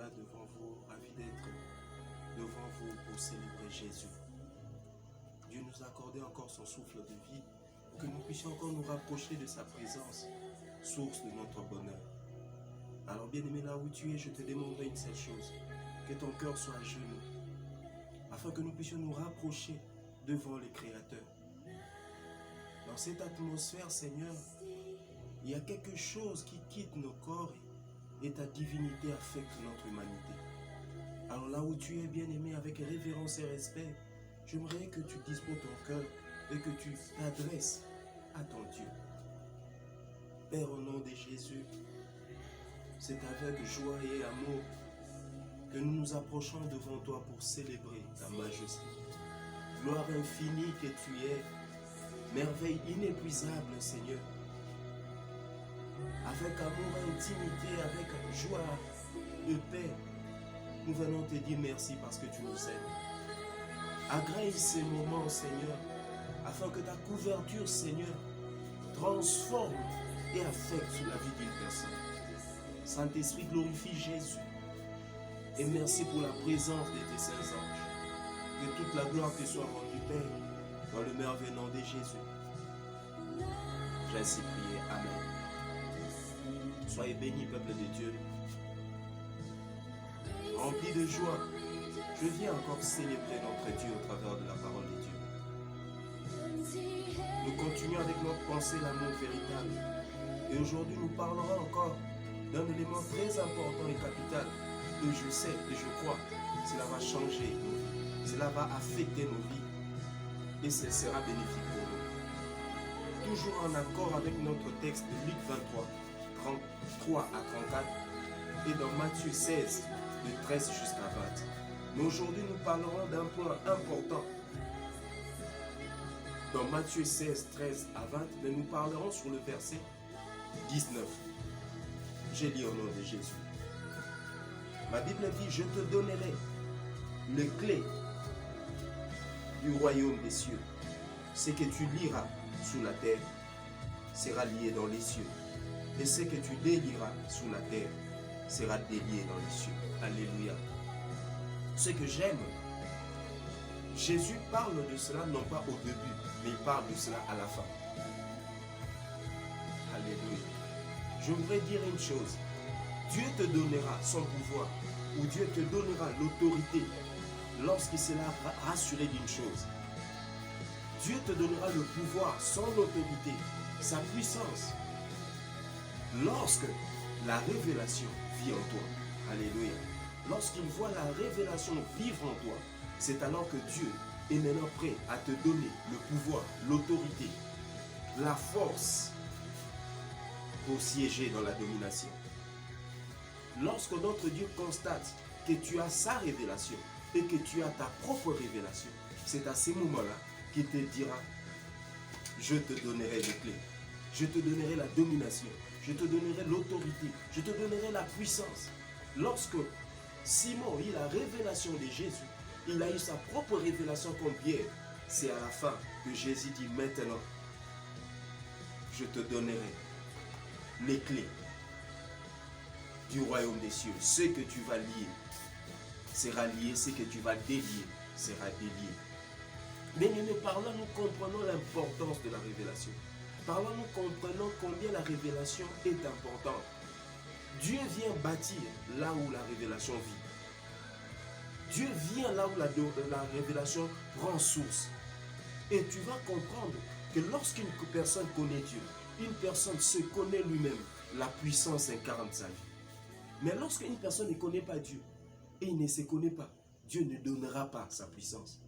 là devant vous, ravis d'être devant vous pour célébrer Jésus. Dieu nous a accordé encore son souffle de vie pour que nous puissions encore nous rapprocher de sa présence, source de notre bonheur. Alors bien-aimé, là où tu es, je te demanderai une seule chose, que ton cœur soit à genoux, afin que nous puissions nous rapprocher devant le Créateur. Dans cette atmosphère, Seigneur, il y a quelque chose qui quitte nos corps et ta divinité affecte notre humanité. Alors là où tu es, bien-aimé, avec révérence et respect, j'aimerais que tu disposes ton cœur et que tu t'adresses à ton Dieu. Père, au nom de Jésus, c'est avec joie et amour que nous nous approchons devant toi pour célébrer ta majesté. Gloire infinie que tu es, merveille inépuisable, Seigneur. Avec amour, intimité, avec joie et paix, nous venons te dire merci parce que tu nous aimes. Agrée ces moments, Seigneur, afin que ta couverture, Seigneur, transforme et affecte sur la vie d'une personne. Saint-Esprit, glorifie Jésus. Et merci pour la présence de tes saints anges. Que toute la gloire te soit rendue, Père, dans le merveilleux nom de Jésus. J'ai ainsi prié. Amen. Soyez bénis, peuple de Dieu. Rempli de joie, je viens encore célébrer notre Dieu au travers de la parole de Dieu. Nous continuons avec notre pensée l'amour véritable. Et aujourd'hui, nous parlerons encore d'un élément très important et capital. Et je sais et je crois, cela va changer nos vies. Cela va affecter nos vies. Et ce sera bénéfique pour nous. Toujours en accord avec notre texte de Luc 23, 33 à 34 et dans Matthieu 16, de 13 jusqu'à 20. Mais aujourd'hui, nous parlerons d'un point important. Dans Matthieu 16, 13 à 20, mais nous parlerons sur le verset 19. J'ai lu au nom de Jésus. Ma Bible dit, je te donnerai les clés du royaume des cieux. Ce que tu liras sous la terre sera lié dans les cieux. Et ce que tu délieras sous la terre sera délié dans les cieux. Alléluia. Ce que j'aime, Jésus parle de cela non pas au début, mais il parle de cela à la fin. Alléluia. Je voudrais dire une chose. Dieu te donnera son pouvoir, ou Dieu te donnera l'autorité lorsqu'il sera rassuré d'une chose. Dieu te donnera le pouvoir, son autorité, sa puissance, lorsque la révélation vit en toi. Alléluia. Lorsqu'il voit la révélation vivre en toi, c'est alors que Dieu est maintenant prêt à te donner le pouvoir, l'autorité, la force pour siéger dans la domination. Lorsque notre Dieu constate que tu as sa révélation et que tu as ta propre révélation, c'est à ce moment-là qu'il te dira, je te donnerai les clés, je te donnerai la domination, je te donnerai l'autorité, je te donnerai la puissance. Lorsque Simon eut la révélation de Jésus, il a eu sa propre révélation comme Pierre. C'est à la fin que Jésus dit, maintenant, je te donnerai les clés du royaume des cieux. Ce que tu vas lier sera lié, ce que tu vas délier sera délié. Mais par là, nous comprenons l'importance de la révélation. Par là, nous comprenons combien la révélation est importante. Dieu vient bâtir là où la révélation vit. Dieu vient là où la révélation prend source. Et tu vas comprendre que lorsqu'une personne connaît Dieu, une personne se connaît lui-même, la puissance incarne sa vie. Mais lorsqu'une personne ne connaît pas Dieu, et il ne se connaît pas, Dieu ne donnera pas sa puissance.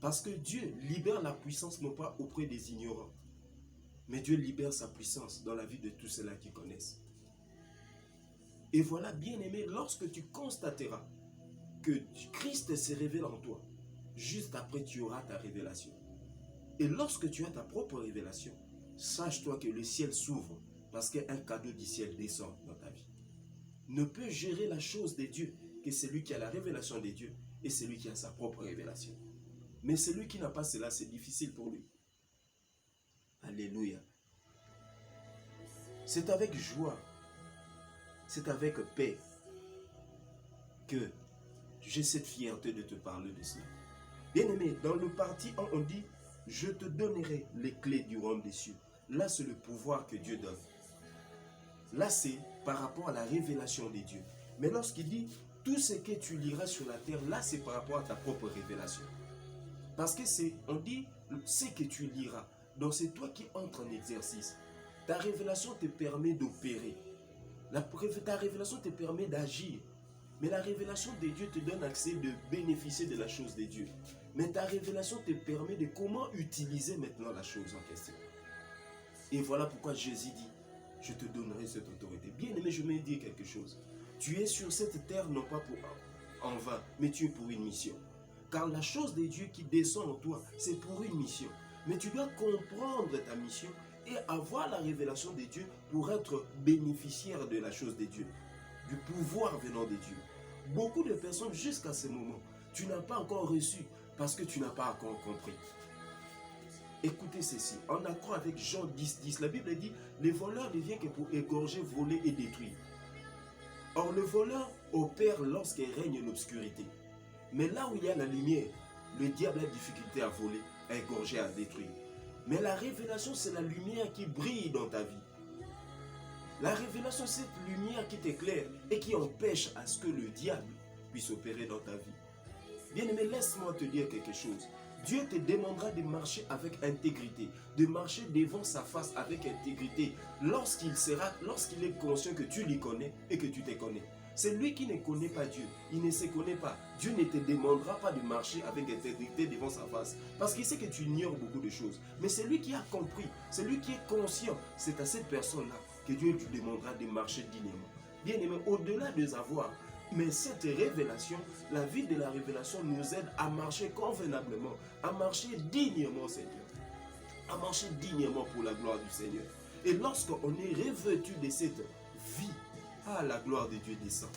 Parce que Dieu libère la puissance non pas auprès des ignorants, mais Dieu libère sa puissance dans la vie de tous ceux-là qui connaissent. Et voilà, bien-aimé, lorsque tu constateras que Christ se révèle en toi, juste après tu auras ta révélation. Et lorsque tu as ta propre révélation, sache-toi que le ciel s'ouvre parce qu'un cadeau du ciel descend dans ta vie. Ne peut gérer la chose de Dieu que celui qui a la révélation de Dieu et celui qui a sa propre révélation. Mais celui qui n'a pas cela, c'est difficile pour lui. Alléluia. C'est avec joie, c'est avec paix que j'ai cette fierté de te parler de cela. Bien-aimé, dans le parti 1, on dit, je te donnerai les clés du royaume des cieux. Là, c'est le pouvoir que Dieu donne. Là, c'est par rapport à la révélation des dieux. Mais lorsqu'il dit, tout ce que tu liras sur la terre, là, c'est par rapport à ta propre révélation. Parce que c'est, on dit, ce que tu liras. Donc, c'est toi qui entres en exercice. Ta révélation te permet d'opérer. Ta révélation te permet d'agir. Mais la révélation de Dieu te donne accès de bénéficier de la chose de Dieu. Mais ta révélation te permet de comment utiliser maintenant la chose en question. Et voilà pourquoi Jésus dit, je te donnerai cette autorité. Bien aimé, je vais dire quelque chose. Tu es sur cette terre non pas pour en vain, mais tu es pour une mission. Car la chose de Dieu qui descend en toi, c'est pour une mission. Mais tu dois comprendre ta mission et avoir la révélation de Dieu pour être bénéficiaire de la chose de Dieu, du pouvoir venant de Dieu. Beaucoup de personnes jusqu'à ce moment, tu n'as pas encore reçu parce que tu n'as pas encore compris. Écoutez ceci, en accord avec Jean 10, la Bible dit, les voleurs ne viennent que pour égorger, voler et détruire. Or, le voleur opère lorsqu'il règne l'obscurité. Mais là où il y a la lumière, le diable a difficulté à voler, à égorger, à détruire. Mais la révélation, c'est la lumière qui brille dans ta vie. La révélation, c'est cette lumière qui t'éclaire et qui empêche à ce que le diable puisse opérer dans ta vie. Bien-aimé, laisse-moi te dire quelque chose. Dieu te demandera de marcher avec intégrité, de marcher devant sa face avec intégrité lorsqu'il est conscient que tu l'y connais et que tu te connais. C'est lui qui ne connaît pas Dieu, il ne se connaît pas. Dieu ne te demandera pas de marcher avec intégrité devant sa face, parce qu'il sait que tu ignores beaucoup de choses. Mais c'est lui qui a compris, c'est lui qui est conscient. C'est à cette personne-là que Dieu lui demandera de marcher dignement. Bien aimé, au-delà de avoir, mais cette révélation, la vie de la révélation nous aide à marcher convenablement, à marcher dignement, Seigneur. À marcher dignement pour la gloire du Seigneur. Et lorsqu'on est revêtu de cette vie, la gloire de Dieu descend.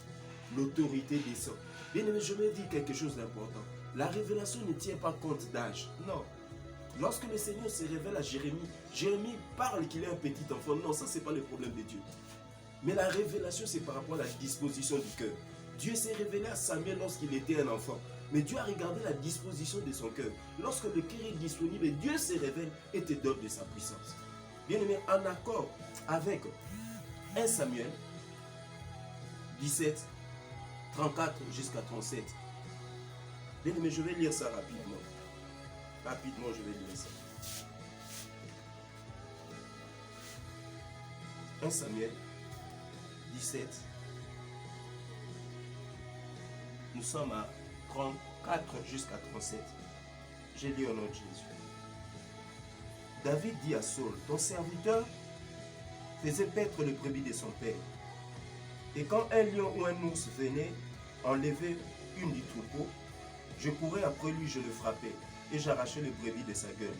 L'autorité descend. Bien aimé, je me dis quelque chose d'important. La révélation ne tient pas compte d'âge. Non. Lorsque le Seigneur se révèle à Jérémie, Jérémie parle qu'il est un petit enfant. Non, ça, ce n'est pas le problème de Dieu. Mais la révélation, c'est par rapport à la disposition du cœur. Dieu s'est révélé à Samuel lorsqu'il était un enfant. Mais Dieu a regardé la disposition de son cœur. Lorsque le cœur est disponible, Dieu se révèle et te donne de sa puissance. Bien aimé, en accord avec 1 Samuel 17, 34 jusqu'à 37. Bien aimé, je vais lire ça rapidement. Rapidement, je vais lire ça. 1 Samuel 17. Nous sommes à 34 jusqu'à 37. J'ai lu au nom de Jésus. David dit à Saul, ton serviteur faisait paître les brebis de son père. Et quand un lion ou un ours venait enlever une du troupeau, je courais après lui, je le frappais, et j'arrachais le brebis de sa gueule.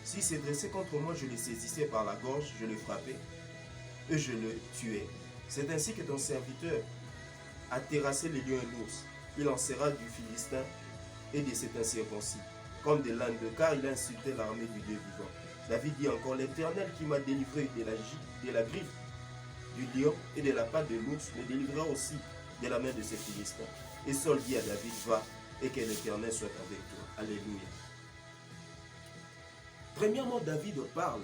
S'il se dressait contre moi, je le saisissais par la gorge, je le frappais, et je le tuais. C'est ainsi que ton serviteur a terrassé les lions et l'ours. Il en sera du Philistin et de cet incirconcis, comme de l'âne de car il a insulté l'armée du Dieu vivant. David dit encore, l'Éternel qui m'a délivré de la griffe du lion et de la patte de l'ours me délivrera aussi de la main de ces Philistins. Et Saul dit à David, va et que l'Éternel soit avec toi. Alléluia. Premièrement, David parle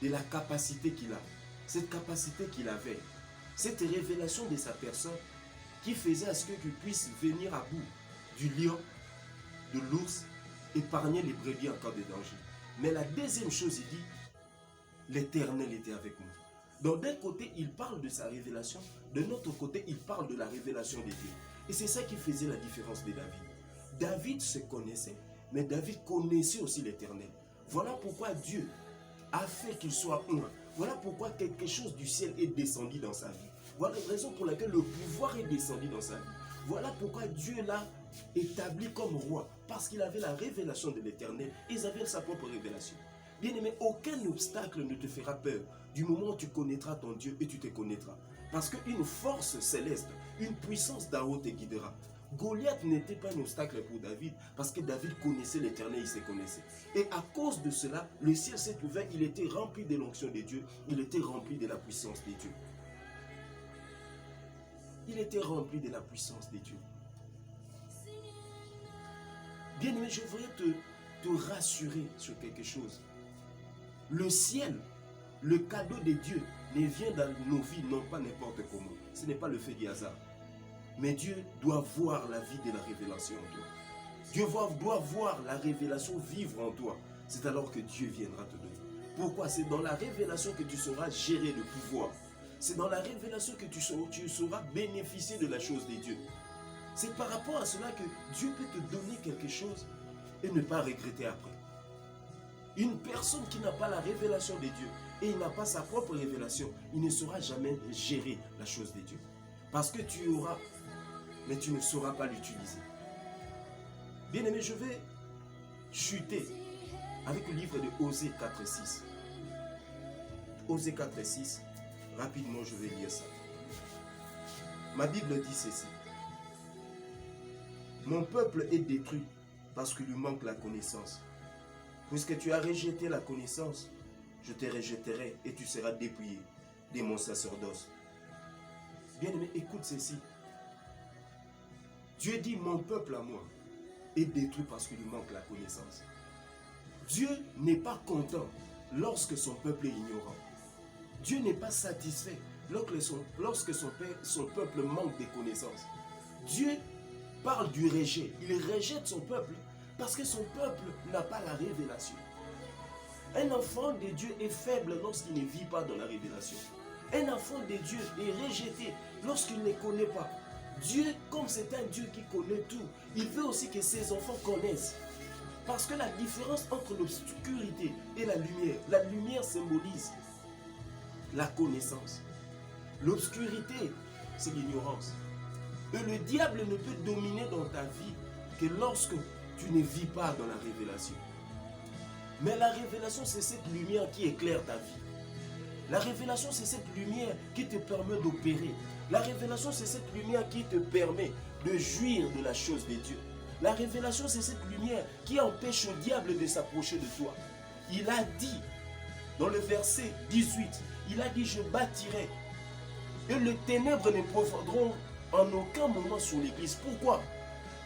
de la capacité qu'il a. Cette capacité qu'il avait, cette révélation de sa personne qui faisait à ce que tu puisses venir à bout du lion, de l'ours, épargner les brebis en cas de danger. Mais la deuxième chose, il dit, l'Éternel était avec nous. Donc d'un côté, il parle de sa révélation, de l'autre côté, il parle de la révélation de Dieu. Et c'est ça qui faisait la différence de David. David se connaissait, mais David connaissait aussi l'Éternel. Voilà pourquoi Dieu a fait qu'il soit un. Voilà pourquoi quelque chose du ciel est descendu dans sa vie. Voilà la raison pour laquelle le pouvoir est descendu dans sa vie. Voilà pourquoi Dieu l'a établi comme roi, parce qu'il avait la révélation de l'Éternel et ils avaient sa propre révélation. Bien-aimé, aucun obstacle ne te fera peur du moment où tu connaîtras ton Dieu et tu te connaîtras. Parce qu'une force céleste, une puissance d'en haut te guidera. Goliath n'était pas un obstacle pour David parce que David connaissait l'Éternel, il se connaissait. Et à cause de cela, le ciel s'est ouvert, il était rempli de l'onction de Dieu, il était rempli de la puissance de Dieu. Il était rempli de la puissance de Dieu. Bien-aimé, je voudrais te rassurer sur quelque chose. Le ciel, le cadeau de Dieu, ne vient dans nos vies, non pas n'importe comment. Ce n'est pas le fait du hasard. Mais Dieu doit voir la vie de la révélation en toi. Dieu doit voir la révélation vivre en toi. C'est alors que Dieu viendra te donner. Pourquoi? C'est dans la révélation que tu sauras gérer le pouvoir. C'est dans la révélation que tu sauras bénéficier de la chose de Dieu. C'est par rapport à cela que Dieu peut te donner quelque chose et ne pas regretter après. Une personne qui n'a pas la révélation de Dieu et il n'a pas sa propre révélation, il ne saura jamais gérer la chose de Dieu. Parce que tu auras, mais tu ne sauras pas l'utiliser. Bien-aimé, je vais chuter avec le livre de Osée 4:6. Osée 4:6, rapidement je vais lire ça. Ma Bible dit ceci. Mon peuple est détruit parce qu'il lui manque la connaissance. Puisque tu as rejeté la connaissance, je te rejetterai et tu seras dépouillé de mon sacerdoce. Bien-aimé, écoute ceci. Dieu dit, mon peuple à moi est détruit parce qu'il lui manque la connaissance. Dieu n'est pas content lorsque son peuple est ignorant. Dieu n'est pas satisfait lorsque son peuple manque de connaissances. Dieu parle du rejet. Il rejette son peuple parce que son peuple n'a pas la révélation. Un enfant de Dieu est faible lorsqu'il ne vit pas dans la révélation. Un enfant de Dieu est rejeté lorsqu'il ne connaît pas. Dieu, comme c'est un Dieu qui connaît tout, il veut aussi que ses enfants connaissent. Parce que la différence entre l'obscurité et la lumière symbolise la connaissance. L'obscurité, c'est l'ignorance. Et le diable ne peut dominer dans ta vie que lorsque tu ne vis pas dans la révélation. Mais la révélation, c'est cette lumière qui éclaire ta vie. La révélation, c'est cette lumière qui te permet d'opérer. La révélation, c'est cette lumière qui te permet de jouir de la chose de Dieu. La révélation, c'est cette lumière qui empêche au diable de s'approcher de toi. Il a dit, dans le verset 18, il a dit, je bâtirai. Et les ténèbres ne profiteront en aucun moment sur l'église. Pourquoi?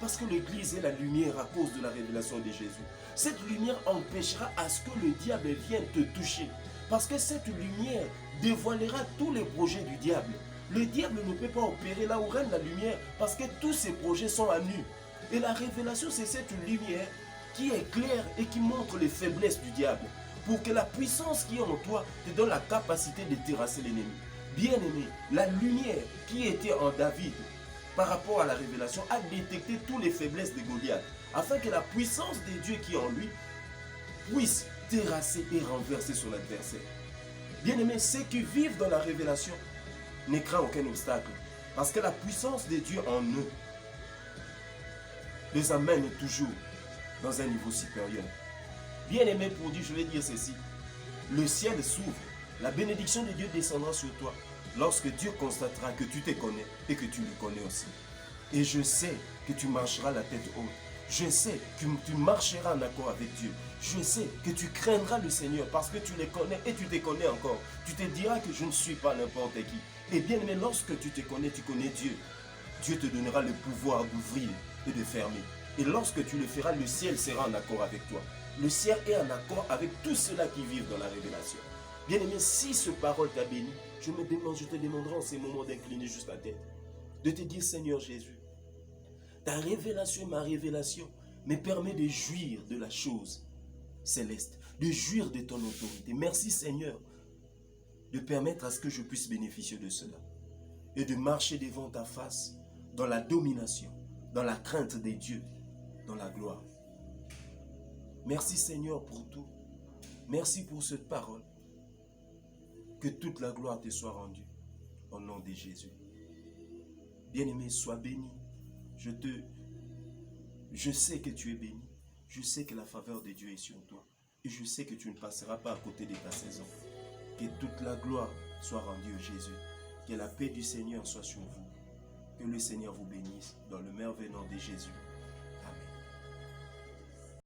Parce que l'église est la lumière à cause de la révélation de Jésus. Cette lumière empêchera à ce que le diable vienne te toucher. Parce que cette lumière dévoilera tous les projets du diable. Le diable ne peut pas opérer là où règne la lumière parce que tous ses projets sont à nu. Et la révélation, c'est cette lumière qui éclaire et qui montre les faiblesses du diable. Pour que la puissance qui est en toi te donne la capacité de terrasser l'ennemi. Bien-aimé, la lumière qui était en David par rapport à la révélation a détecté toutes les faiblesses de Goliath. Afin que la puissance de Dieu qui est en lui puisse terrasser et renverser son adversaire. Bien-aimé, ceux qui vivent dans la révélation ne craignent aucun obstacle. Parce que la puissance de Dieu en eux les amène toujours dans un niveau supérieur. Bien-aimé, pour Dieu, je vais dire ceci. Le ciel s'ouvre, la bénédiction de Dieu descendra sur toi lorsque Dieu constatera que tu te connais et que tu le connais aussi. Et je sais que tu marcheras la tête haute. Je sais que tu marcheras en accord avec Dieu. Je sais que tu craindras le Seigneur parce que tu le connais et tu te connais encore. Tu te diras que je ne suis pas n'importe qui. Et bien aimé, lorsque tu te connais, tu connais Dieu. Dieu te donnera le pouvoir d'ouvrir et de fermer. Et lorsque tu le feras, le ciel sera en accord avec toi. Le ciel est en accord avec tous ceux-là qui vivent dans la révélation. Bien aimé, si ce parole t'a béni, je te demanderai en ces moments d'incliner juste la tête. De te dire, Seigneur Jésus, ta révélation, ma révélation, me permet de jouir de la chose céleste, de jouir de ton autorité. Merci Seigneur de permettre à ce que je puisse bénéficier de cela et de marcher devant ta face dans la domination, dans la crainte des dieux, dans la gloire. Merci Seigneur pour tout. Merci pour cette parole. Que toute la gloire te soit rendue au nom de Jésus. Bien-aimé, sois béni. Je sais que tu es béni. Je sais que la faveur de Dieu est sur toi. Et je sais que tu ne passeras pas à côté de ta saison. Que toute la gloire soit rendue à Jésus. Que la paix du Seigneur soit sur vous. Que le Seigneur vous bénisse dans le merveilleux nom de Jésus.